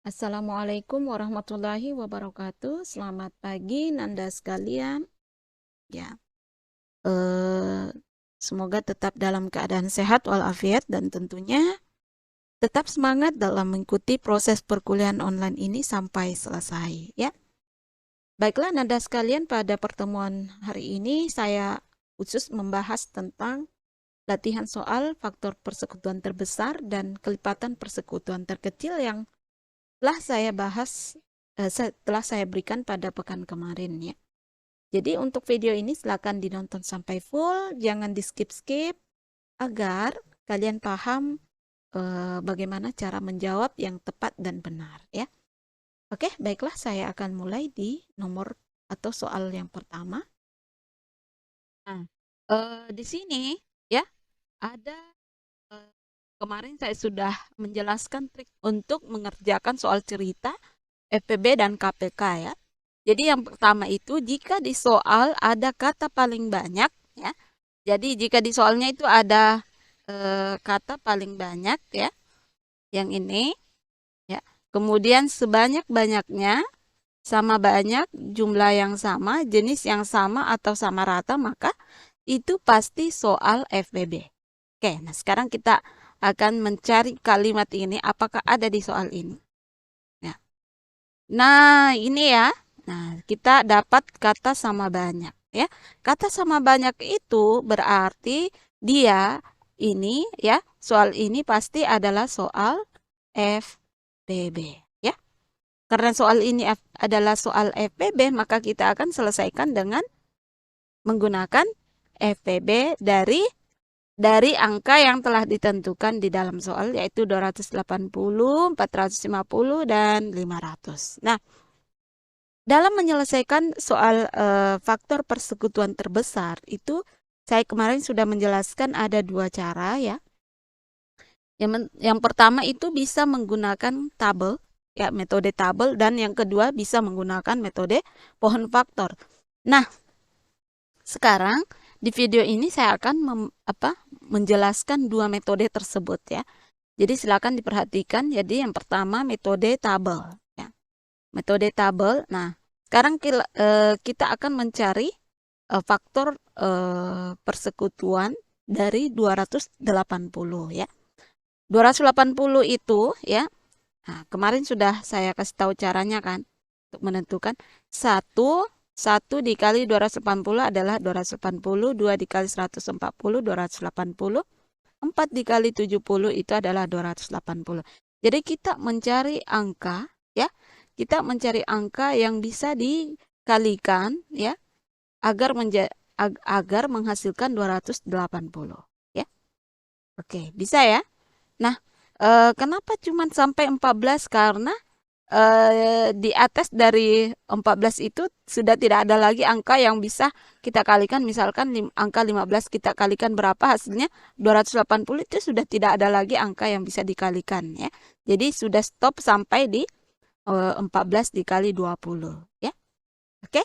Assalamualaikum warahmatullahi wabarakatuh. Selamat pagi Nanda sekalian. Ya, eh, semoga tetap dalam keadaan sehat walafiat dan tentunya tetap semangat dalam mengikuti proses perkuliahan online ini sampai selesai. Ya, baiklah Nanda sekalian, pada pertemuan hari ini saya khusus membahas tentang latihan soal faktor persekutuan terbesar dan kelipatan persekutuan terkecil yang telah saya berikan pada pekan kemarin ya. Jadi untuk video ini silakan dinonton sampai full, jangan di skip-skip agar kalian paham bagaimana cara menjawab yang tepat dan benar ya. Oke, baiklah saya akan mulai di nomor atau soal yang pertama. Nah, di sini ya ada kemarin saya sudah menjelaskan trik untuk mengerjakan soal cerita FPB dan KPK ya. Jadi yang pertama itu jika di soal ada kata paling banyak ya. Jadi jika di soalnya itu ada kata paling banyak ya. Yang ini ya. Kemudian sebanyak-banyaknya sama banyak, jumlah yang sama, jenis yang sama atau sama rata, maka itu pasti soal FPB. Oke, nah sekarang kita akan mencari kalimat ini apakah ada di soal ini. Nah, ini ya. Nah, kita dapat kata sama banyak ya. Kata sama banyak itu berarti dia ini ya, soal ini pasti adalah soal FPB ya. Karena soal ini adalah soal FPB, maka kita akan selesaikan dengan menggunakan FPB dari angka yang telah ditentukan di dalam soal, yaitu 280, 450, dan 500. Nah, dalam menyelesaikan soal faktor persekutuan terbesar itu saya kemarin sudah menjelaskan ada dua cara ya. Yang pertama itu bisa menggunakan tabel ya, metode tabel, dan yang kedua bisa menggunakan metode pohon faktor. Nah, sekarang di video ini saya akan menjelaskan dua metode tersebut ya. Jadi silakan diperhatikan. Jadi yang pertama metode tabel ya. Metode tabel. Nah, sekarang kita akan mencari faktor persekutuan dari 280 ya. 280 itu ya. Nah, kemarin sudah saya kasih tahu caranya kan untuk menentukan 1 dikali 280 adalah 280, 2 dikali 140 280, 4 dikali 70 itu adalah 280. Jadi kita mencari angka ya. Kita mencari angka yang bisa dikalikan ya agar menghasilkan 280 ya. Oke, bisa ya. Nah, kenapa cuma sampai 14? Karena di atas dari 14 itu sudah tidak ada lagi angka yang bisa kita kalikan. Misalkan angka 15 kita kalikan berapa, hasilnya 280, itu sudah tidak ada lagi angka yang bisa dikalikan ya. Jadi sudah stop sampai di 14 dikali 20 ya. Oke.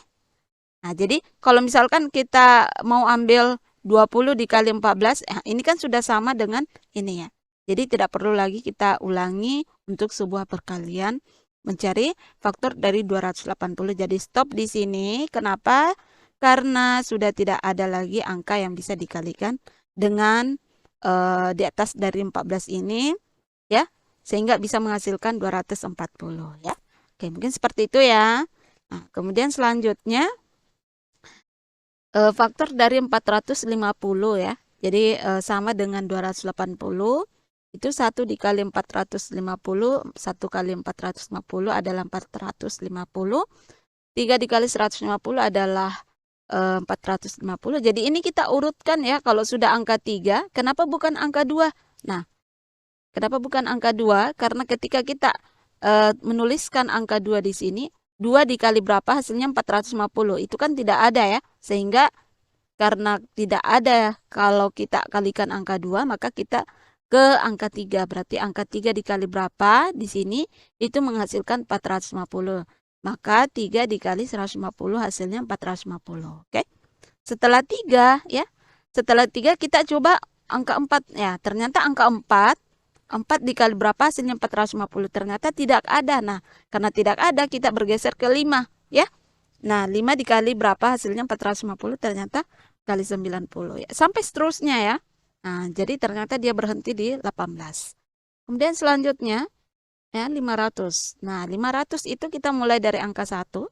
Nah, jadi kalau misalkan kita mau ambil 20 dikali 14, ini kan sudah sama dengan ini ya. Jadi tidak perlu lagi kita ulangi untuk sebuah perkalian mencari faktor dari 280. Jadi stop di sini. Kenapa? Karena sudah tidak ada lagi angka yang bisa dikalikan dengan di atas dari 14 ini ya, sehingga bisa menghasilkan 240 ya. Oke, mungkin seperti itu ya. Nah, kemudian selanjutnya faktor dari 450 ya. Jadi sama dengan 280. Itu 1 dikali 450, 1 kali 450 adalah 450. 3 dikali 150 adalah 450. Jadi ini kita urutkan ya, kalau sudah angka 3, kenapa bukan angka 2? Nah, kenapa bukan angka 2? Karena ketika kita menuliskan angka 2 di sini, 2 dikali berapa hasilnya 450. Itu kan tidak ada ya. Sehingga karena tidak ada, kalau kita kalikan angka 2, maka kita ke angka 3. Berarti angka 3 dikali berapa di sini itu menghasilkan 450. Maka 3 dikali 150 hasilnya 450. Oke. Setelah 3 ya. Setelah 3 kita coba angka 4 ya. Ternyata angka 4 4 dikali berapa hasilnya 450. Ternyata tidak ada. Nah, karena tidak ada kita bergeser ke 5 ya. Nah, 5 dikali berapa hasilnya 450, ternyata kali 90 ya. Sampai seterusnya ya. Nah, jadi ternyata dia berhenti di 18. Kemudian selanjutnya ya 500. Nah, 500 itu kita mulai dari angka 1.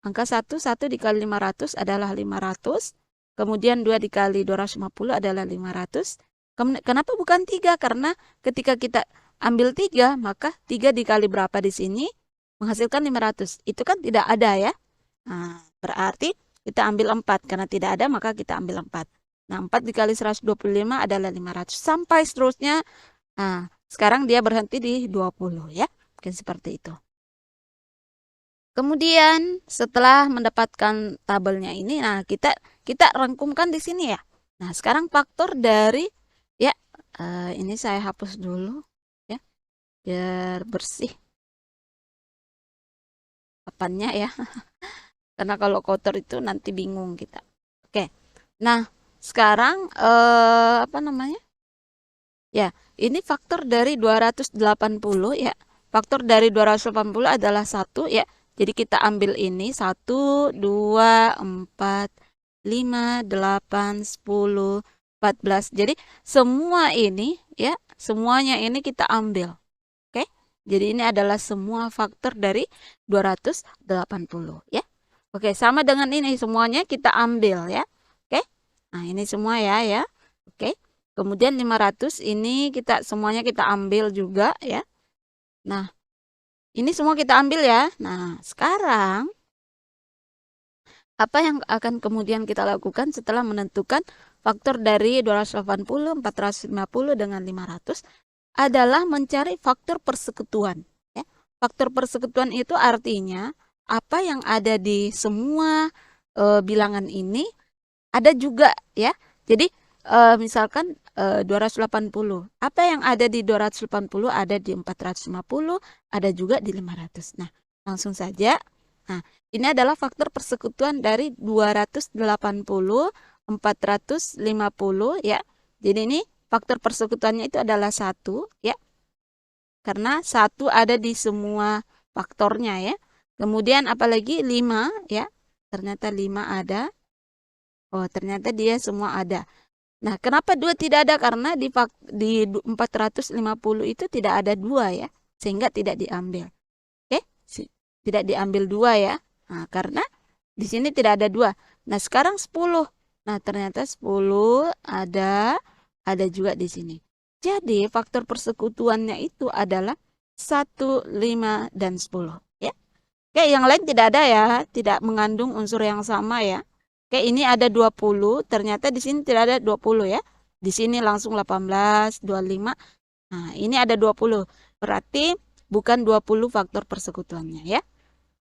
Angka 1 dikali 500 adalah 500. Kemudian 2 dikali 250 adalah 500. Kenapa bukan 3? Karena ketika kita ambil 3, maka 3 dikali berapa di sini menghasilkan 500. Itu kan tidak ada ya. Nah, berarti kita ambil 4. Karena tidak ada, maka kita ambil 4. Nah, 4 dikali 125 adalah 500. Sampai seterusnya. Nah, sekarang dia berhenti di 20 ya. Mungkin seperti itu. Kemudian setelah mendapatkan tabelnya ini, nah kita rangkumkan di sini ya. Nah, sekarang faktor dari ya ini saya hapus dulu ya biar bersih papannya ya. Karena kalau kotor itu nanti bingung kita. Oke. Nah, sekarang apa namanya? Ya, ini faktor dari 280 ya. Faktor dari 280 adalah 1 ya. Jadi kita ambil ini 1, 2, 4, 5, 8, 10, 14. Jadi semua ini ya, semuanya ini kita ambil. Oke? Jadi ini adalah semua faktor dari 280 ya. Oke, sama dengan ini semuanya kita ambil ya. Oke? Nah, ini semua ya. Oke. Kemudian 500 ini semuanya kita ambil juga ya. Nah, ini semua kita ambil ya. Nah, sekarang apa yang akan kemudian kita lakukan setelah menentukan faktor dari 280, 450 dengan 500 adalah mencari faktor persekutuan. Ya. Faktor persekutuan itu artinya apa yang ada di semua bilangan ini ada juga ya. Jadi misalkan 280. Apa yang ada di 280 ada di 450, ada juga di 500. Nah, langsung saja. Nah, ini adalah faktor persekutuan dari 280, 450 ya. Jadi ini faktor persekutuannya itu adalah 1 ya. Karena 1 ada di semua faktornya ya. Kemudian apalagi 5 ya. Ternyata 5 ada. Oh, ternyata dia semua ada. Nah, kenapa 2 tidak ada? Karena di 450 itu tidak ada 2 ya. Sehingga tidak diambil. Oke? Tidak diambil 2 ya. Nah, karena di sini tidak ada 2. Nah, sekarang 10. Nah, ternyata 10 ada juga di sini. Jadi, faktor persekutuannya itu adalah 1, 5, dan 10. Ya. Oke, yang lain tidak ada ya. Tidak mengandung unsur yang sama ya. Oke, ini ada 20, ternyata di sini tidak ada 20 ya. Di sini langsung 18, 25. Nah, ini ada 20. Berarti bukan 20 faktor persekutuannya ya.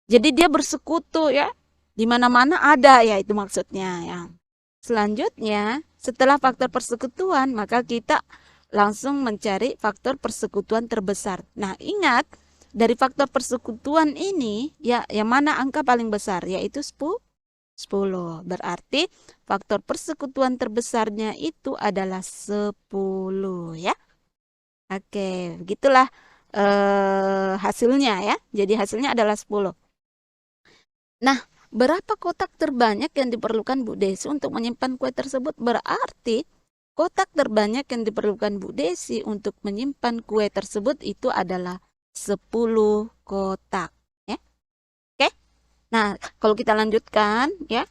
Jadi dia bersekutu ya. Di mana-mana ada ya, itu maksudnya ya. Selanjutnya, setelah faktor persekutuan, maka kita langsung mencari faktor persekutuan terbesar. Nah, ingat dari faktor persekutuan ini ya, yang mana angka paling besar yaitu 10. Berarti faktor persekutuan terbesarnya itu adalah 10 ya. Oke, begitulah hasilnya ya. Jadi hasilnya adalah 10. Nah, berapa kotak terbanyak yang diperlukan Bu Desi untuk menyimpan kue tersebut? Berarti kotak terbanyak yang diperlukan Bu Desi untuk menyimpan kue tersebut itu adalah 10 kotak. Nah, kalau kita lanjutkan ya.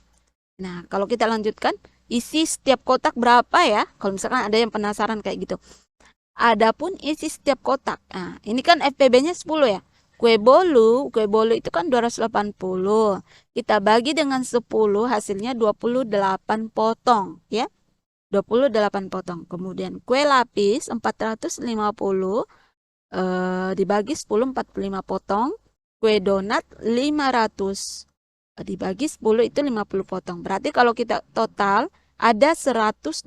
Nah, kalau kita lanjutkan, isi setiap kotak berapa ya? Kalau misalkan ada yang penasaran kayak gitu. Adapun isi setiap kotak. Nah, ini kan FPB-nya 10 ya. Kue bolu itu kan 280. Kita bagi dengan 10, hasilnya 28 potong ya. 28 potong. Kemudian kue lapis 450 dibagi 10, 45 potong. Kue donat 500 dibagi 10 itu 50 potong. Berarti kalau kita total ada 120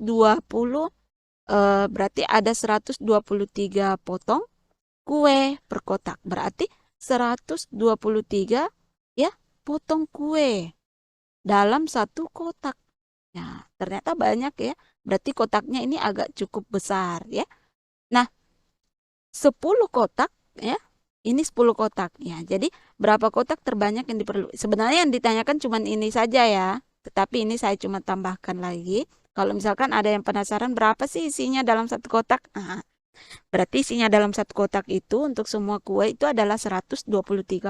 berarti ada 123 potong kue per kotak. Berarti 123 ya potong kue dalam satu kotak. Ya, ternyata banyak ya. Berarti kotaknya ini agak cukup besar ya. Nah, 10 kotak ya. Ini 10 kotak ya. Jadi berapa kotak terbanyak yang diperlu? Sebenarnya yang ditanyakan cuma ini saja ya. Tetapi ini saya cuma tambahkan lagi. Kalau misalkan ada yang penasaran berapa sih isinya dalam satu kotak? Nah, berarti isinya dalam satu kotak itu untuk semua kue itu adalah 123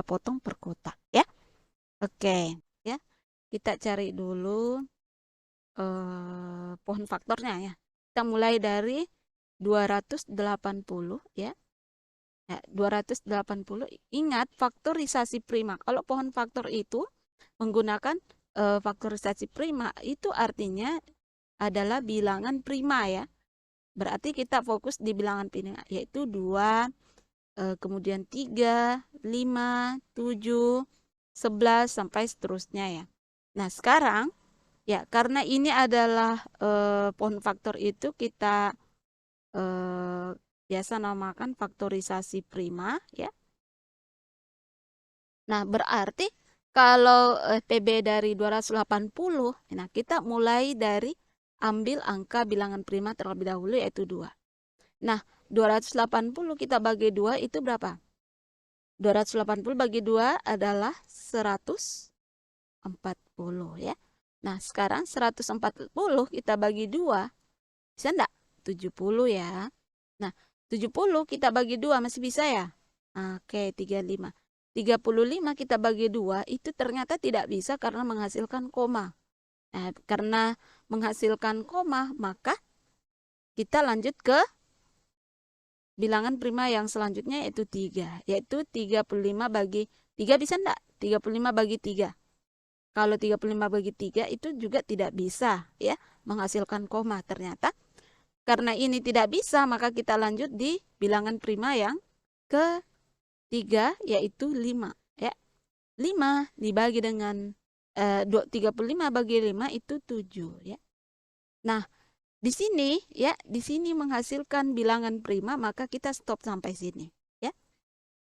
potong per kotak ya. Oke, ya. Kita cari dulu pohon faktornya ya. Kita mulai dari 280 ya. Ya, 280. Ingat faktorisasi prima. Kalau pohon faktor itu menggunakan faktorisasi prima itu artinya adalah bilangan prima ya. Berarti kita fokus di bilangan prima yaitu 2, kemudian 3, 5, 7, 11 sampai seterusnya ya. Nah, sekarang ya karena ini adalah pohon faktor itu kita biasa namakan faktorisasi prima ya. Nah, berarti kalau PB dari 280, nah kita mulai dari ambil angka bilangan prima terlebih dahulu yaitu 2. Nah, 280 kita bagi 2 itu berapa? 280 bagi 2 adalah 140 ya. Nah, sekarang 140 kita bagi 2, bisa enggak? 70 ya. Nah, 70 kita bagi 2 masih bisa ya? Oke, 35. 35 kita bagi 2 itu ternyata tidak bisa karena menghasilkan koma. Nah, karena menghasilkan koma, maka kita lanjut ke bilangan prima yang selanjutnya yaitu 3. Yaitu 35 bagi 3 bisa enggak? 35 bagi 3. Kalau 35 bagi 3 itu juga tidak bisa ya menghasilkan koma ternyata. Karena ini tidak bisa, maka kita lanjut di bilangan prima yang ketiga, yaitu 5. Ya. 5 dibagi dengan 35 bagi 5 itu 7. Ya. Nah, di sini ya, di sini menghasilkan bilangan prima, maka kita stop sampai sini. Ya.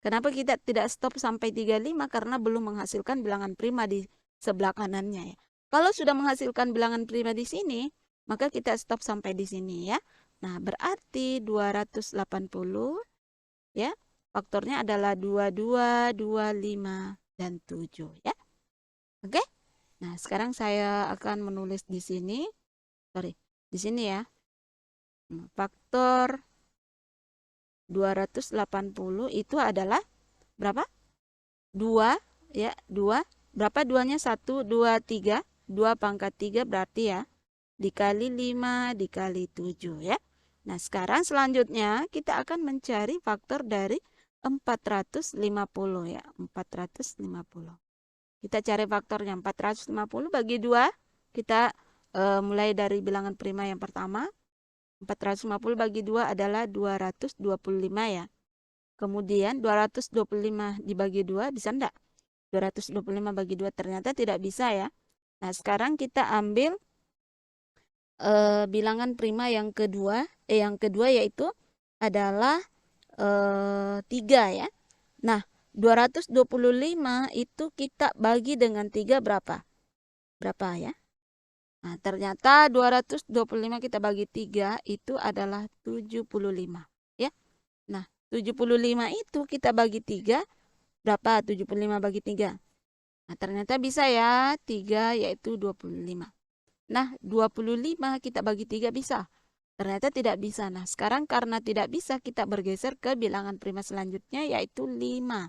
Kenapa kita tidak stop sampai 35? Karena belum menghasilkan bilangan prima di sebelah kanannya. Ya. Kalau sudah menghasilkan bilangan prima di sini, maka kita stop sampai di sini ya. Nah, berarti 280 ya. Faktornya adalah 22, 25 dan 7 ya. Oke? Nah, sekarang saya akan menulis di sini. Sorry, di sini ya. Faktor 280 itu adalah berapa? 2 ya, 2. Berapa duanya? 1, 2, 3. 2 pangkat 3 berarti ya. Dikali 5 dikali 7 ya. Nah, sekarang selanjutnya kita akan mencari faktor dari 450 ya. 450. Kita cari faktornya 450 bagi 2. Kita mulai dari bilangan prima yang pertama. 450 bagi 2 adalah 225 ya. Kemudian 225 dibagi 2 bisa enggak? 225 bagi 2 ternyata tidak bisa ya. Nah, sekarang kita ambil bilangan prima yang kedua yaitu adalah 3 ya. Nah, 225 itu kita bagi dengan 3 berapa? Berapa ya? Nah, ternyata 225 kita bagi 3 itu adalah 75 ya. Nah, 75 itu kita bagi 3 berapa? 75 bagi 3. Nah, ternyata bisa ya, 3 yaitu 25. Nah, 25 kita bagi 3 bisa. Ternyata tidak bisa. Nah, sekarang karena tidak bisa, kita bergeser ke bilangan prima selanjutnya, yaitu 5.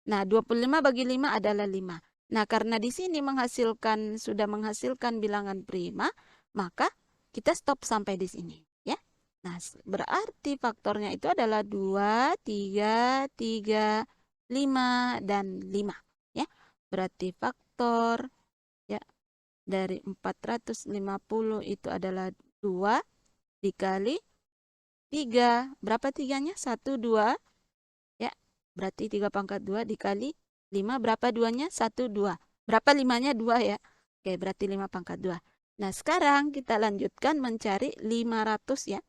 Nah, 25 bagi 5 adalah 5. Nah, karena di sini sudah menghasilkan bilangan prima, maka kita stop sampai di sini. Ya. Nah, berarti faktornya itu adalah 2, 3, 3, 5, dan 5. Ya. Berarti faktor ya dari 450 itu adalah 2 dikali 3. Berapa 3-nya? 1, 2. Ya, berarti 3 pangkat 2 dikali 5. Berapa 2-nya? 1, 2. Berapa 5-nya? 2 ya. Oke, berarti 5 pangkat 2. Nah, sekarang kita lanjutkan mencari 500 ya.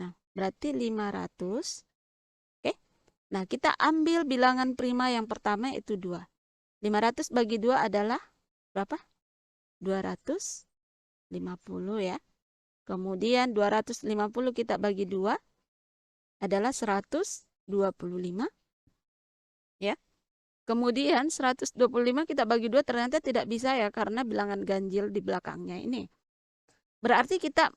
Nah, berarti 500. Oke. Nah, kita ambil bilangan prima yang pertama itu 2. 500 bagi 2 adalah berapa? 250 ya. Kemudian 250 kita bagi 2. adalah 125 ya. Kemudian 125 kita bagi 2 ternyata tidak bisa ya karena bilangan ganjil di belakangnya ini. Berarti kita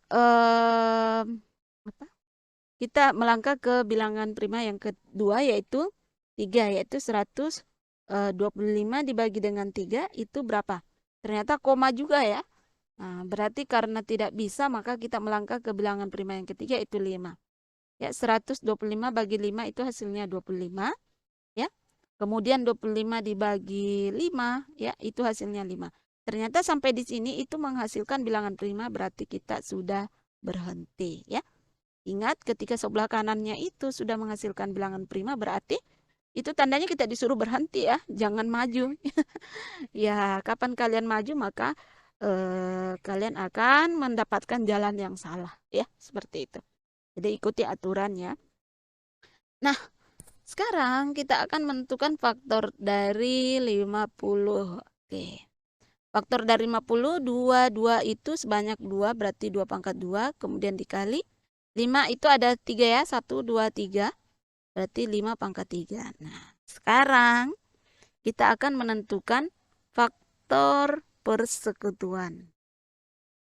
kita melangkah ke bilangan prima yang kedua yaitu 3, yaitu 125 dibagi dengan 3 itu berapa? Ternyata koma juga ya. Nah, berarti karena tidak bisa maka kita melangkah ke bilangan prima yang ketiga itu 5. Ya, 125 bagi 5 itu hasilnya 25 ya. Kemudian 25 dibagi 5 ya, itu hasilnya 5. Ternyata sampai di sini itu menghasilkan bilangan prima, berarti kita sudah berhenti ya. Ingat ketika sebelah kanannya itu sudah menghasilkan bilangan prima, berarti itu tandanya kita disuruh berhenti ya, jangan maju. Ya, kapan kalian maju maka kalian akan mendapatkan jalan yang salah ya, seperti itu. Jadi ikuti aturannya. Nah, sekarang kita akan menentukan faktor dari 50. Oke. Faktor dari 50, 2 itu sebanyak 2, berarti 2 pangkat 2, kemudian dikali 5 itu ada 3 ya, 1, 2, 3, berarti 5 pangkat 3. Nah, sekarang kita akan menentukan faktor persekutuan.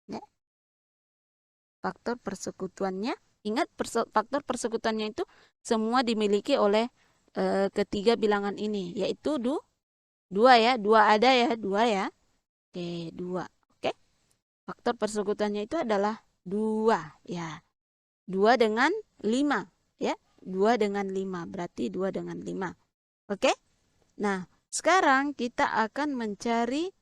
Ya. Faktor persekutuannya, ingat faktor persekutuannya itu semua dimiliki oleh ketiga bilangan ini, yaitu 2 ya, 2 ada ya, 2 ya. Oke, 2. Oke. Faktor persekutuannya itu adalah 2 ya. 2 dengan 5 ya. 2 dengan 5 berarti 2 dengan 5. Oke. Nah, sekarang kita akan mencari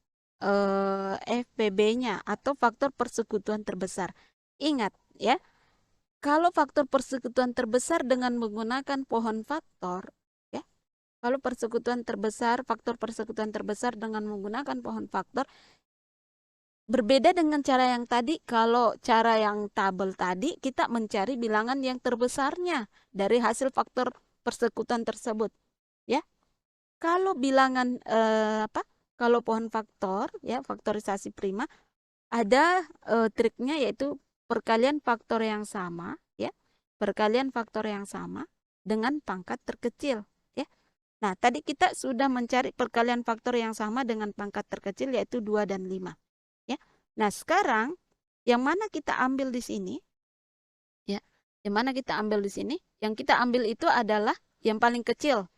FPB-nya atau faktor persekutuan terbesar. Ingat ya, kalau faktor persekutuan terbesar dengan menggunakan pohon faktor, ya, kalau persekutuan terbesar, faktor persekutuan terbesar dengan menggunakan pohon faktor, berbeda dengan cara yang tadi. Kalau cara yang tabel tadi, kita mencari bilangan yang terbesarnya dari hasil faktor persekutuan tersebut, ya. Kalau bilangan kalau pohon faktor, ya, faktorisasi prima, ada triknya yaitu perkalian faktor yang sama, ya, perkalian faktor yang sama dengan pangkat terkecil, ya. Nah, tadi kita sudah mencari perkalian faktor yang sama dengan pangkat terkecil yaitu 2 dan 5, ya. Nah, sekarang yang mana kita ambil di sini? Ya, yang mana kita ambil di sini? Yang kita ambil itu adalah yang paling kecil.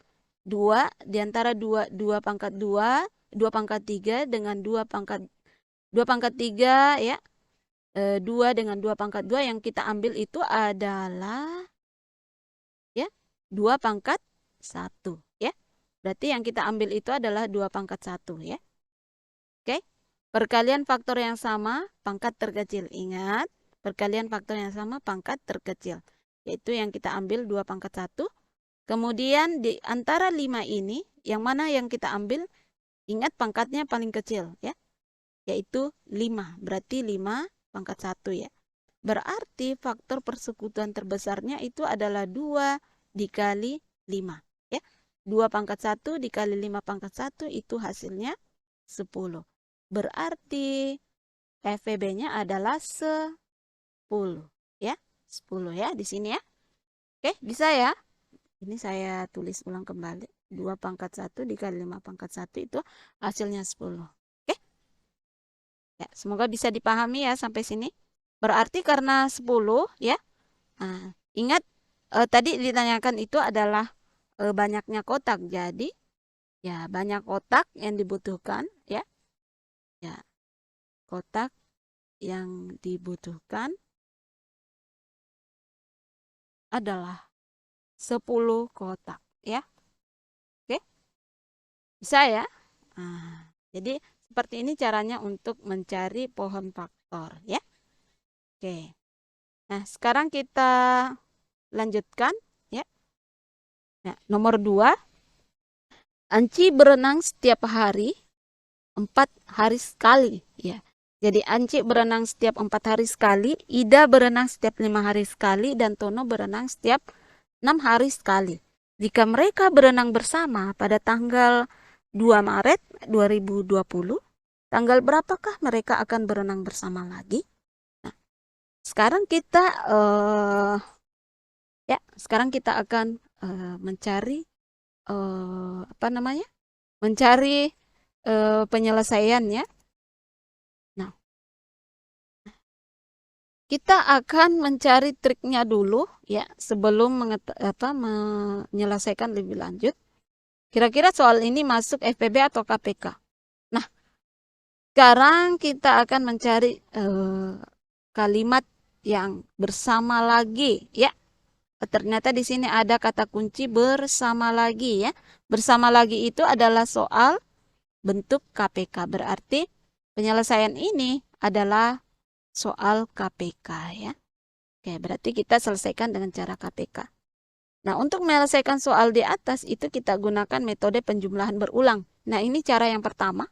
2 di antara 2 pangkat 2, 2 pangkat 3 dengan 2 pangkat 3 ya. 2 dengan 2 pangkat 2 yang kita ambil itu adalah ya 2 pangkat 1 ya. Berarti yang kita ambil itu adalah 2 pangkat 1 ya. Oke. Perkalian faktor yang sama pangkat terkecil. Ingat, perkalian faktor yang sama pangkat terkecil. Yaitu yang kita ambil 2 pangkat 1. Kemudian di antara 5 ini, yang mana yang kita ambil? Ingat pangkatnya paling kecil ya. Yaitu 5. Berarti 5 pangkat 1 ya. Berarti faktor persekutuan terbesarnya itu adalah 2 dikali 5 ya. 2 pangkat 1 dikali 5 pangkat 1 itu hasilnya 10. Berarti FVB-nya adalah 10 ya. 10 ya di sini ya. Oke, bisa ya? Ini saya tulis ulang kembali. 2 pangkat 1 dikali 5 pangkat 1 itu hasilnya 10. Oke? Ya, semoga bisa dipahami ya sampai sini. Berarti karena 10 ya. Nah, ingat tadi ditanyakan itu adalah banyaknya kotak. Jadi ya banyak kotak yang dibutuhkan ya. Ya. Kotak yang dibutuhkan adalah 10 kotak ya. Oke? Bisa ya? Nah, jadi seperti ini caranya untuk mencari pohon faktor ya. Oke. Nah, sekarang kita lanjutkan ya. Nah, nomor 2. Anci berenang setiap hari 4 hari sekali ya. Jadi Anci berenang setiap 4 hari sekali, Ida berenang setiap 5 hari sekali, dan Tono berenang setiap 6 hari sekali. Jika mereka berenang bersama pada tanggal 2 Maret 2020, tanggal berapakah mereka akan berenang bersama lagi? Nah, sekarang kita ya sekarang kita akan mencari mencari penyelesaian ya. Nah, kita akan mencari triknya dulu ya sebelum menyelesaikan lebih lanjut. Kira-kira soal ini masuk FPB atau KPK? Nah, sekarang kita akan mencari kalimat yang bersama lagi ya. Ternyata di sini ada kata kunci bersama lagi ya. Bersama lagi itu adalah soal bentuk KPK. Berarti penyelesaian ini adalah soal KPK ya. Oke, berarti kita selesaikan dengan cara KPK. Nah, untuk menyelesaikan soal di atas itu kita gunakan metode penjumlahan berulang. Nah, ini cara yang pertama.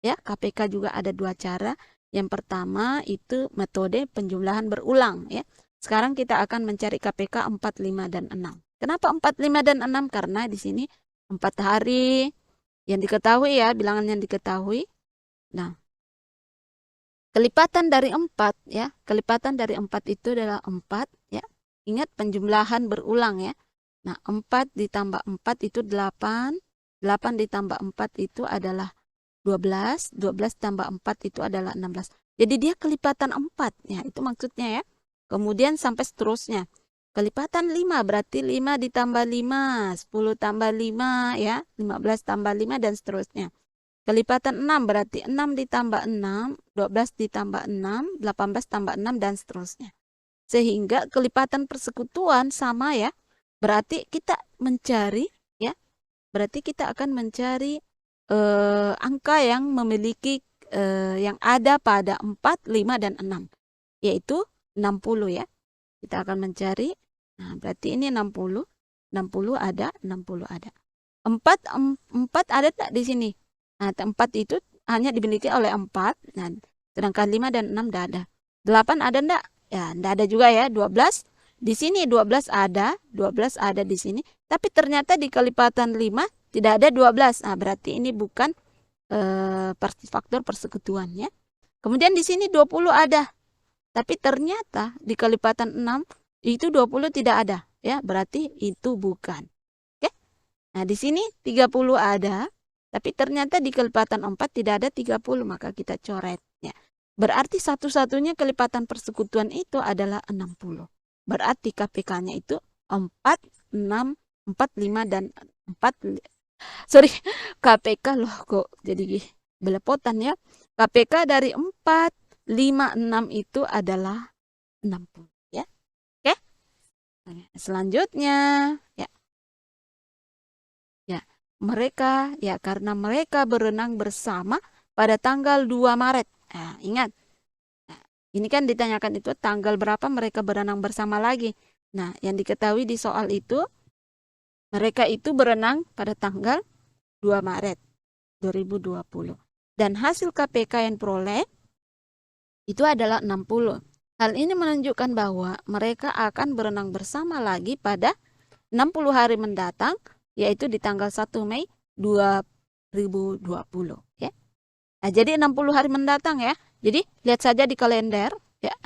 Ya, KPK juga ada dua cara. Yang pertama itu metode penjumlahan berulang ya. Sekarang kita akan mencari KPK 4, 5, dan 6. Kenapa 4, 5, dan 6? Karena di sini 4 hari yang diketahui ya, bilangan yang diketahui. Nah, kelipatan dari 4 ya, kelipatan dari 4 itu adalah 4 ya. Ingat penjumlahan berulang ya. Nah, 4 ditambah 4 itu 8, 8 ditambah 4 itu adalah 12, 12 tambah 4 itu adalah 16. Jadi dia kelipatan 4 ya, itu maksudnya ya. Kemudian sampai seterusnya. Kelipatan 5 berarti 5 ditambah 5, 10 tambah 5 ya, 15 tambah 5 dan seterusnya. Kelipatan 6 berarti 6 ditambah 6, 12 ditambah 6, 18 tambah 6 dan seterusnya. Sehingga kelipatan persekutuan sama ya. Berarti kita mencari ya. Berarti kita akan mencari angka yang memiliki yang ada pada 4, 5 dan 6. Yaitu 60 ya. Kita akan mencari. Nah, berarti ini 60. 60 ada, 60 ada. 4 ada tak di sini? Nah, 4 itu hanya dimiliki oleh 4. Nah, sedangkan 5 dan 6 tidak ada. 8 ada enggak? Ya, enggak ada juga ya. 12. Di sini 12 ada. 12 ada di sini. Tapi ternyata di kelipatan 5 tidak ada 12. Nah, berarti ini bukan faktor persekutuan ya. Kemudian di sini 20 ada. Tapi ternyata di kelipatan 6 itu 20 tidak ada ya, berarti itu bukan. Oke. Nah, di sini 30 ada, tapi ternyata di kelipatan 4 tidak ada 30, maka kita coret ya. Berarti satu-satunya kelipatan persekutuan itu adalah 60. Berarti KPK-nya itu 4, 6, 4, 5 dan 4. Sorry, KPK loh kok jadi belepotan ya. KPK dari 4, 5, 6 itu adalah 60 ya. Oke. Selanjutnya ya. Ya, mereka ya karena mereka berenang bersama pada tanggal 2 Maret. Nah, ingat. Nah, ini kan ditanyakan itu tanggal berapa mereka berenang bersama lagi. Nah, yang diketahui di soal itu mereka itu berenang pada tanggal 2 Maret 2020. Dan hasil KPK yang peroleh itu adalah 60. Hal ini menunjukkan bahwa mereka akan berenang bersama lagi pada 60 hari mendatang, yaitu di tanggal 1 Mei 2020. Ya. Nah, jadi 60 hari mendatang ya. Jadi lihat saja di kalender. Ya.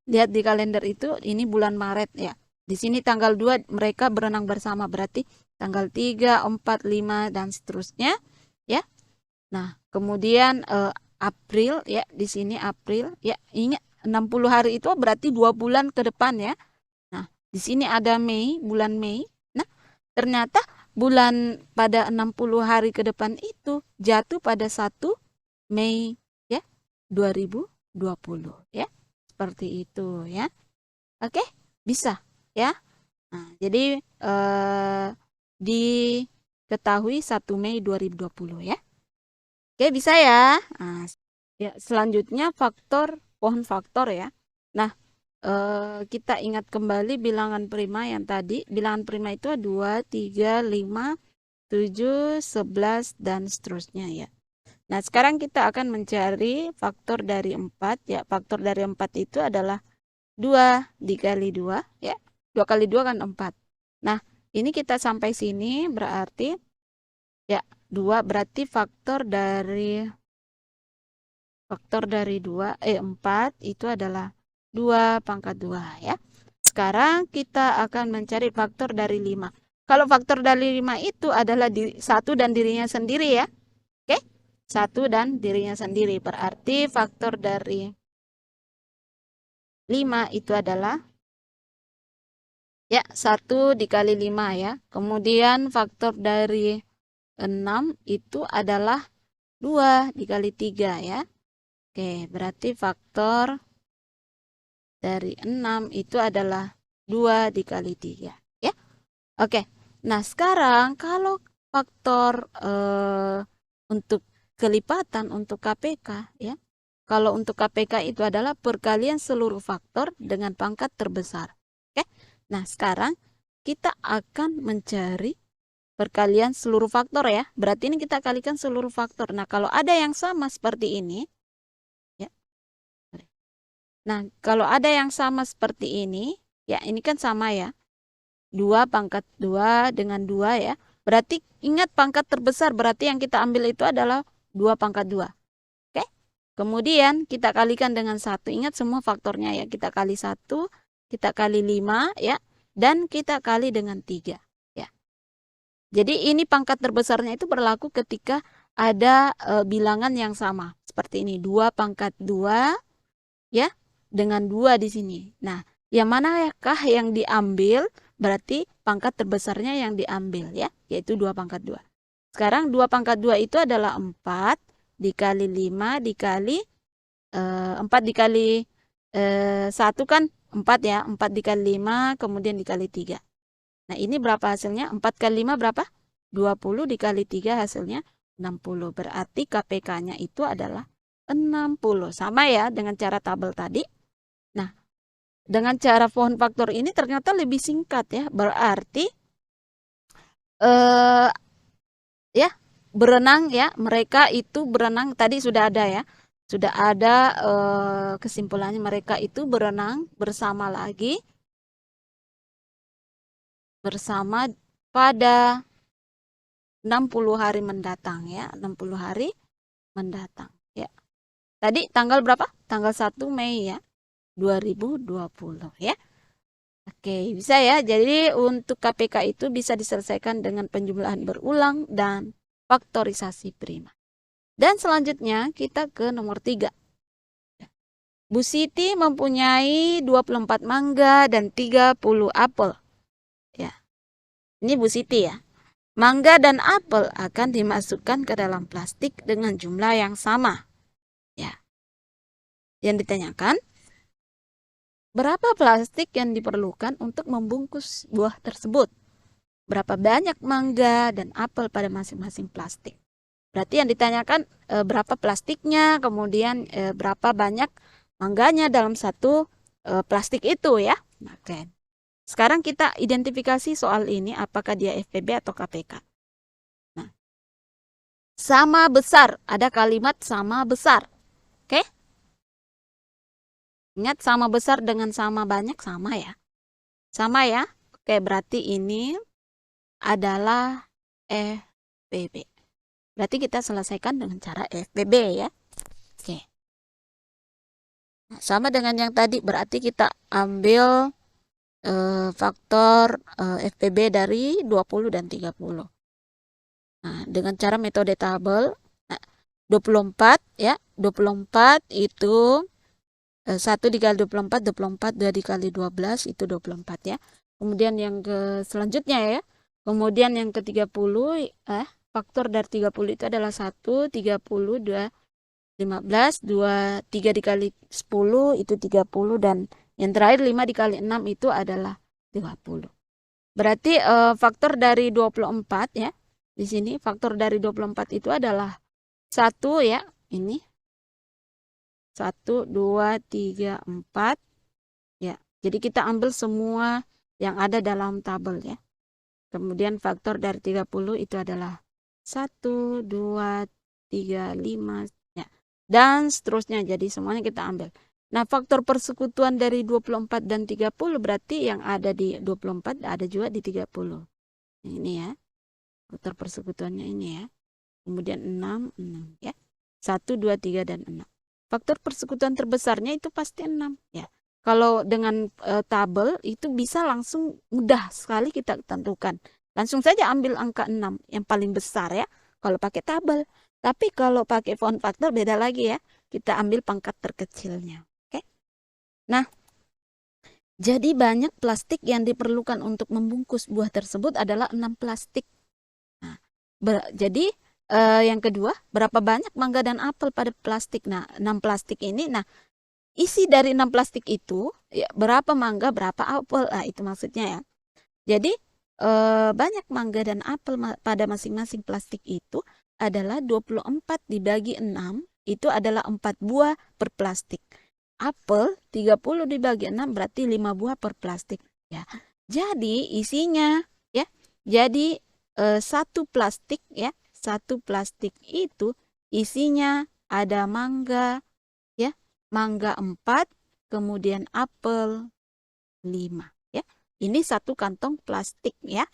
Lihat di kalender itu ini bulan Maret ya. Di sini tanggal 2 mereka berenang bersama, berarti tanggal 3, 4, 5 dan seterusnya. Ya. Nah, kemudian April ya, di sini April ya, ingat 60 hari itu berarti 2 bulan ke depan ya. Nah, di sini ada Mei, bulan Mei. Nah, ternyata bulan pada 60 hari ke depan itu jatuh pada 1 Mei ya, 2020 ya. Seperti itu ya. Oke, bisa ya. Nah, jadi diketahui 1 Mei 2020 ya. Oke, bisa ya. Nah, ya, selanjutnya pohon faktor ya. Nah, kita ingat kembali bilangan prima yang tadi. Bilangan prima itu 2, 3, 5, 7, 11, dan seterusnya ya. Nah, sekarang kita akan mencari faktor dari 4 ya. Faktor dari 4 itu adalah 2 dikali 2 ya. 2 kali 2 kan 4. Nah, ini kita sampai sini berarti ya 2 berarti faktor dari 4 itu adalah 2 pangkat 2 ya. sekarang kita akan mencari faktor dari 5. Kalau faktor dari 5 itu adalah 1 dan dirinya sendiri ya. Oke? 1 dan dirinya sendiri. Berarti faktor dari 5 itu adalah ya 1 dikali 5 ya. Kemudian faktor dari 6 itu adalah 2 dikali 3 ya. Oke, berarti faktor dari 6 itu adalah 2 dikali 3 ya. Oke. Nah, sekarang kalau faktor untuk kelipatan untuk KPK ya. Kalau untuk KPK itu adalah perkalian seluruh faktor dengan pangkat terbesar. Oke. Nah, sekarang kita akan mencari perkalian seluruh faktor ya. Berarti ini kita kalikan seluruh faktor. Nah, kalau ada yang sama seperti ini ya. Nah, kalau ada yang sama seperti ini, ya ini kan sama ya. 2 pangkat 2 dengan 2 ya. Berarti ingat pangkat terbesar, berarti yang kita ambil itu adalah 2 pangkat 2. Oke? Kemudian kita kalikan dengan 1. Ingat semua faktornya ya. Kita kali 1, kita kali 5 ya. Dan kita kali dengan 3 ya. Jadi ini pangkat terbesarnya itu berlaku ketika ada bilangan yang sama. Seperti ini, 2 pangkat 2 ya. Dengan 2 di sini. Nah, yang manakah yang diambil? Berarti pangkat terbesarnya yang diambil ya, yaitu 2 pangkat 2. Sekarang 2 pangkat 2 itu adalah 4 dikali 5 dikali 4 dikali 1 kan 4 ya, 4 dikali 5 kemudian dikali 3. Nah, ini berapa hasilnya? 4 kali 5 berapa? 20 dikali 3 hasilnya 60. Berarti KPK-nya itu adalah 60. Sama ya dengan cara tabel tadi. Nah, dengan cara pohon faktor ini ternyata lebih singkat ya. Berarti ya berenang ya, mereka itu berenang tadi sudah ada ya. Sudah ada kesimpulannya, mereka itu berenang bersama lagi bersama pada 60 hari mendatang ya, 60 hari mendatang ya. Tadi tanggal berapa? Tanggal 1 Mei ya. 2020 ya. Oke, bisa ya. Jadi untuk KPK itu bisa diselesaikan dengan penjumlahan berulang dan faktorisasi prima. Dan selanjutnya kita ke nomor 3. Bu Siti mempunyai 24 mangga dan 30 apel. Ya. Ini Bu Siti ya. Mangga dan apel akan dimasukkan ke dalam plastik dengan jumlah yang sama. Ya. Yang ditanyakan, berapa plastik yang diperlukan untuk membungkus buah tersebut? Berapa banyak mangga dan apel pada masing-masing plastik? Berarti yang ditanyakan berapa plastiknya, kemudian berapa banyak mangganya dalam satu plastik itu ya. Oke. Sekarang kita identifikasi soal ini apakah dia FPB atau KPK. Nah, sama besar, ada kalimat sama besar. Oke? Ingat sama besar dengan sama banyak sama ya. Sama ya. Oke, berarti ini adalah FPB. Berarti kita selesaikan dengan cara FPB ya. Oke. Nah, sama dengan yang tadi, berarti kita ambil faktor FPB dari 20 dan 30. Nah, dengan cara metode tabel, nah, 24 ya. 24 itu 1 dikali 24, 24, 2 dikali 12, itu 24 ya. Kemudian yang selanjutnya ya. Kemudian yang ke 30, faktor dari 30 itu adalah 1, 30, 2, 15, 2, 3 dikali 10, itu 30. Dan yang terakhir 5 dikali 6 itu adalah 30. Berarti faktor dari 24 ya. Di sini faktor dari 24 itu adalah 1 ya. Ini 1, 2, 3, 4 ya. Jadi kita ambil semua yang ada dalam tabel ya. Kemudian faktor dari 30 itu adalah 1, 2, 3, 5 ya. Dan seterusnya, jadi semuanya kita ambil. Nah, faktor persekutuan dari 24 dan 30 berarti yang ada di 24 ada juga di 30. Ini ya. Faktor persekutuannya ini ya. Kemudian 6, 6 ya. 1, 2, 3, dan 6. Faktor persekutuan terbesarnya itu pasti 6 ya. Kalau dengan tabel itu bisa langsung mudah sekali kita tentukan. Langsung saja ambil angka 6 yang paling besar ya kalau pakai tabel. Tapi kalau pakai form factor beda lagi ya. Kita ambil pangkat terkecilnya. Oke. Nah, jadi banyak plastik yang diperlukan untuk membungkus buah tersebut adalah 6 plastik. Nah, jadi yang kedua, berapa banyak mangga dan apel pada plastik? Nah, 6 plastik ini, nah isi dari 6 plastik itu, ya, berapa mangga, berapa apel, nah itu maksudnya ya. Jadi banyak mangga dan apel pada masing-masing plastik itu adalah 24 dibagi 6, itu adalah 4 buah per plastik. Apel 30 dibagi 6 berarti 5 buah per plastik. Ya. Jadi isinya ya, jadi satu plastik ya, satu plastik itu isinya ada mangga ya, mangga 4, kemudian apel 5 ya. Ini satu kantong plastik ya.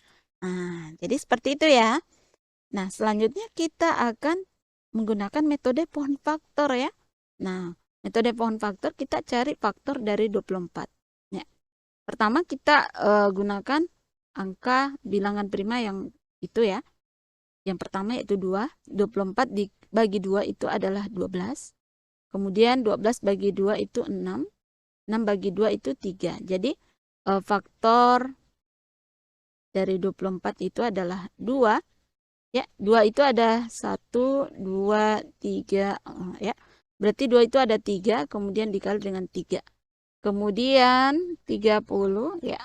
Nah, jadi seperti itu ya. Nah, selanjutnya kita akan menggunakan metode pohon faktor ya. Nah, metode pohon faktor kita cari faktor dari 24. Ya. Pertama kita gunakan angka bilangan prima yang itu ya. Yang pertama yaitu 2. 24 dibagi 2 itu adalah 12. Kemudian 12 bagi 2 itu 6. 6 bagi 2 itu 3. Jadi faktor dari 24 itu adalah 2. Ya, 2 itu ada 1, 2, 3. Ya. Berarti 2 itu ada 3, kemudian dikali dengan 3. Kemudian 30, ya.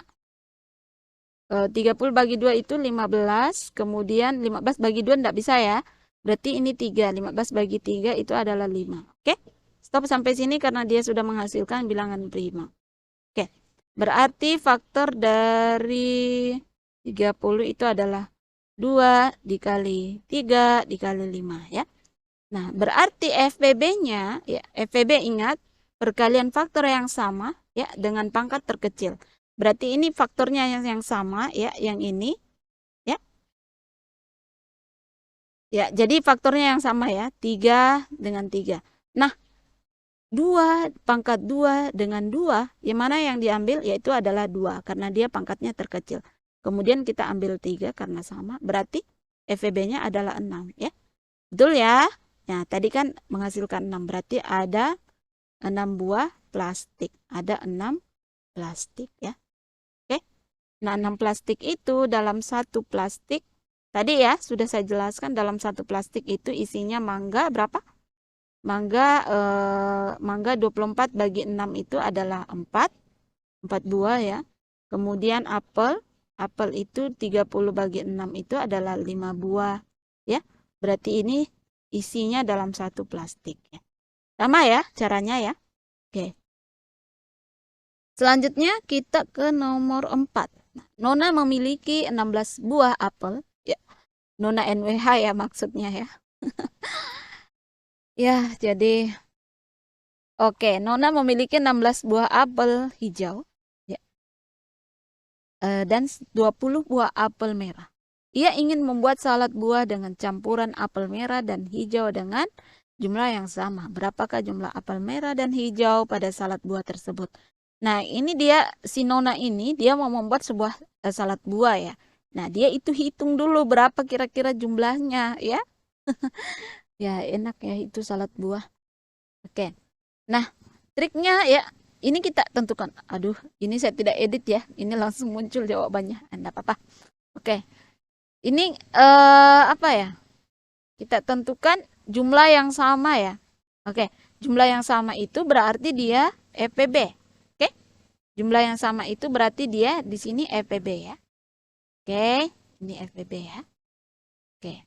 30 bagi 2 itu 15, kemudian 15 bagi 2 tidak bisa ya. Berarti ini 3, 15 bagi 3 itu adalah 5. Oke, stop sampai sini karena dia sudah menghasilkan bilangan prima. Oke, berarti faktor dari 30 itu adalah 2 dikali 3 dikali 5 ya. Nah, berarti FPB-nya, ya, FPB ingat, perkalian faktor yang sama ya dengan pangkat terkecil. Berarti ini faktornya yang sama ya, yang ini ya. Ya, jadi faktornya yang sama ya, 3 dengan 3. Nah, 2 pangkat 2 dengan 2, yang mana yang diambil yaitu adalah 2 karena dia pangkatnya terkecil. Kemudian kita ambil 3 karena sama, berarti FPB-nya adalah 6 ya. Betul ya? Nah, tadi kan menghasilkan 6, berarti ada 6 buah plastik. Ada 6 plastik ya. Oke. Nah, 6 plastik itu dalam satu plastik, tadi ya sudah saya jelaskan dalam satu plastik itu isinya mangga berapa? Mangga 24 bagi 6 itu adalah 4 buah ya. Kemudian apel itu 30 bagi 6 itu adalah 5 buah ya. Berarti ini isinya dalam satu plastik ya. Sama ya caranya ya. Oke. Selanjutnya kita ke nomor 4. Nah, Nona memiliki 16 buah apel ya. Nona NWH ya maksudnya ya. Ya, jadi oke, Nona memiliki 16 buah apel hijau ya. Dan 20 buah apel merah. Ia ingin membuat salad buah dengan campuran apel merah dan hijau dengan jumlah yang sama. Berapakah jumlah apel merah dan hijau pada salad buah tersebut? Nah, ini dia si Nona ini dia mau membuat sebuah salad buah ya. Nah, dia itu hitung dulu berapa kira-kira jumlahnya ya. Ya, enak ya itu salad buah. Oke. Nah, triknya ya ini kita tentukan. Aduh, ini saya tidak edit ya. Ini langsung muncul jawabannya. Anda apa-apa. Oke. Ini apa ya? Kita tentukan jumlah yang sama ya. Oke, jumlah yang sama itu berarti dia FPB. Oke. Jumlah yang sama itu berarti dia di sini FPB ya. Oke, ini FPB ya. Oke.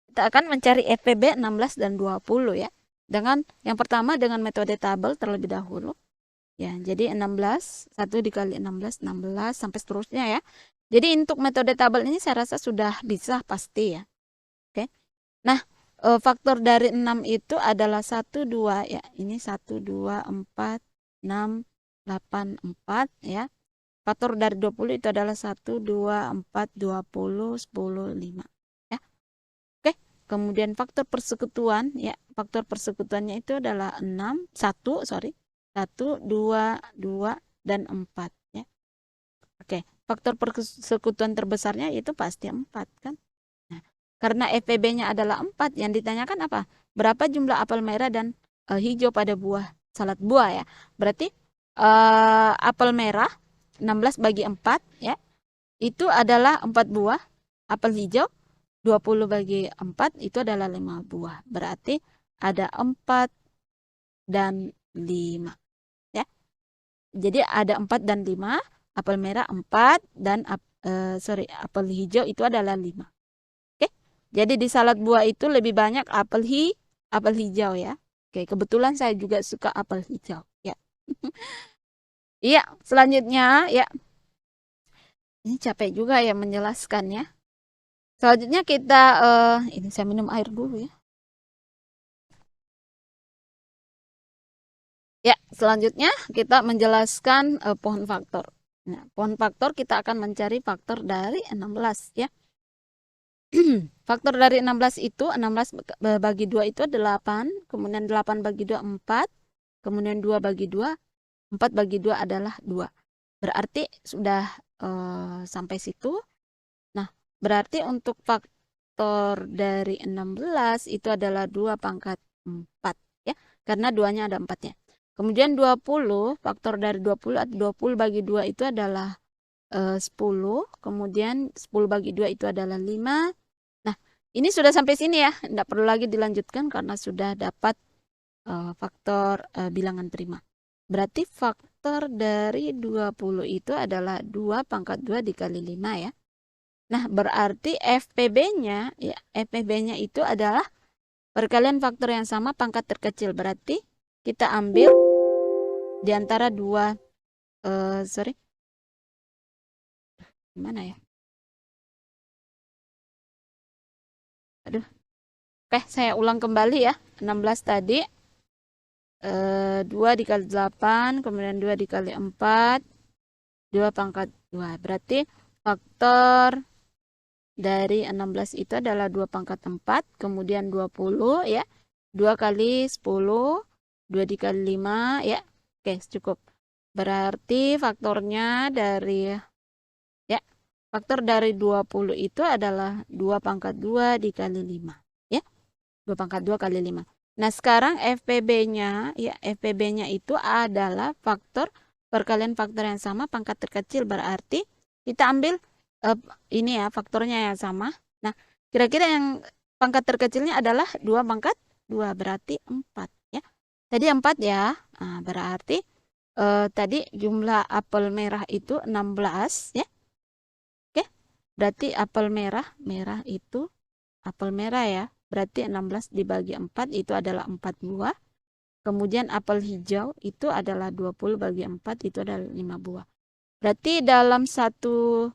Kita akan mencari FPB 16 dan 20 ya. Dengan yang pertama dengan metode tabel terlebih dahulu. Ya, jadi 16, 1 dikali 16, 16 sampai seterusnya ya. Jadi untuk metode tabel ini saya rasa sudah bisa pasti ya. Oke. Nah, faktor dari 6 itu adalah 1, 2 ya. Ini 1, 2, 4, 6, 8, 4 ya. Faktor dari 20 itu adalah 1, 2, 4, 20, 10, 5 ya. Oke. Kemudian faktor persekutuan ya. Faktor persekutuannya itu adalah 6, 1, sorry. 1, 2, 2, dan 4 ya. Oke, faktor persekutuan terbesarnya itu pasti 4 kan. Nah, karena FPB-nya adalah 4, yang ditanyakan apa? Berapa jumlah apel merah dan hijau pada buah salad buah ya. Berarti apel merah 16 bagi 4 ya. Itu adalah 4 buah. Apel hijau 20 bagi 4 itu adalah 5 buah. Berarti ada 4 dan 5 ya. Jadi ada 4 dan 5, apel merah 4 dan apel hijau itu adalah 5. Oke. Jadi di salad buah itu lebih banyak apel hijau ya. Oke, kebetulan saya juga suka apel hijau ya. Iya, selanjutnya ya. Ini capek juga ya menjelaskannya. Selanjutnya kita ini saya minum air dulu ya. Ya, selanjutnya kita menjelaskan pohon faktor. Nah, pohon faktor kita akan mencari faktor dari 16 ya. Faktor dari 16 itu 16 bagi 2 itu 8, kemudian 8 bagi 2 4, kemudian 2 bagi 2, 4 bagi 2 adalah 2. Berarti sudah sampai situ. Nah, berarti untuk faktor dari 16 itu adalah 2 pangkat 4 ya. Karena 2-nya ada 4-nya. Kemudian 20, faktor dari 20 bagi 2 itu adalah 10. Kemudian 10 bagi 2 itu adalah 5. Nah, ini sudah sampai sini ya. Tidak perlu lagi dilanjutkan karena sudah dapat faktor bilangan prima. Berarti faktor dari 20 itu adalah 2 pangkat 2 dikali 5 ya. Nah, berarti FPB-nya ya, FPB-nya itu adalah perkalian faktor yang sama pangkat terkecil. Berarti kita ambil di antara dua gimana ya? Aduh. Oke, saya ulang kembali ya. 16 tadi 2 dikali 8, kemudian 2 dikali 4, 2 pangkat 2. Berarti faktor dari 16 itu adalah 2 pangkat 4, kemudian 20 ya. 2 kali 10, 2 dikali 5 ya. Oke, cukup. Berarti faktornya dari ya, faktor dari 20 itu adalah 2 pangkat 2 dikali 5 ya. 2 pangkat 2 kali 5. Nah, sekarang FPB-nya ya, FPB-nya itu adalah faktor perkalian faktor yang sama pangkat terkecil, berarti kita ambil ini ya, faktornya yang sama. Nah, kira-kira yang pangkat terkecilnya adalah 2 pangkat 2, berarti 4 ya. Tadi 4 ya. Nah, berarti tadi jumlah apel merah itu 16 ya. Oke. Berarti apel merah itu apel merah ya. Berarti 16 dibagi 4 itu adalah 4 buah. Kemudian apel hijau itu adalah 20 bagi 4 itu adalah 5 buah. Berarti dalam satu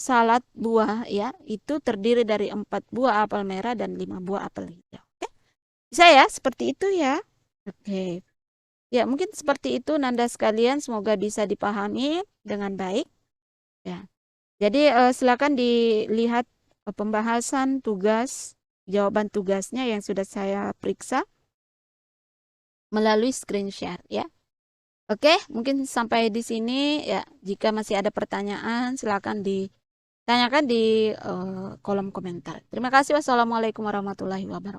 salad buah ya, itu terdiri dari 4 buah apel merah dan 5 buah apel hijau. Oke? Bisa ya? Seperti itu ya. Oke. Ya, mungkin seperti itu Nanda sekalian, semoga bisa dipahami dengan baik. Ya. Jadi silakan dilihat pembahasan tugas jawaban tugasnya yang sudah saya periksa melalui screen share ya. Oke, mungkin sampai di sini ya. Jika masih ada pertanyaan, silakan ditanyakan di kolom komentar. Terima kasih. Wassalamualaikum warahmatullahi wabarakatuh.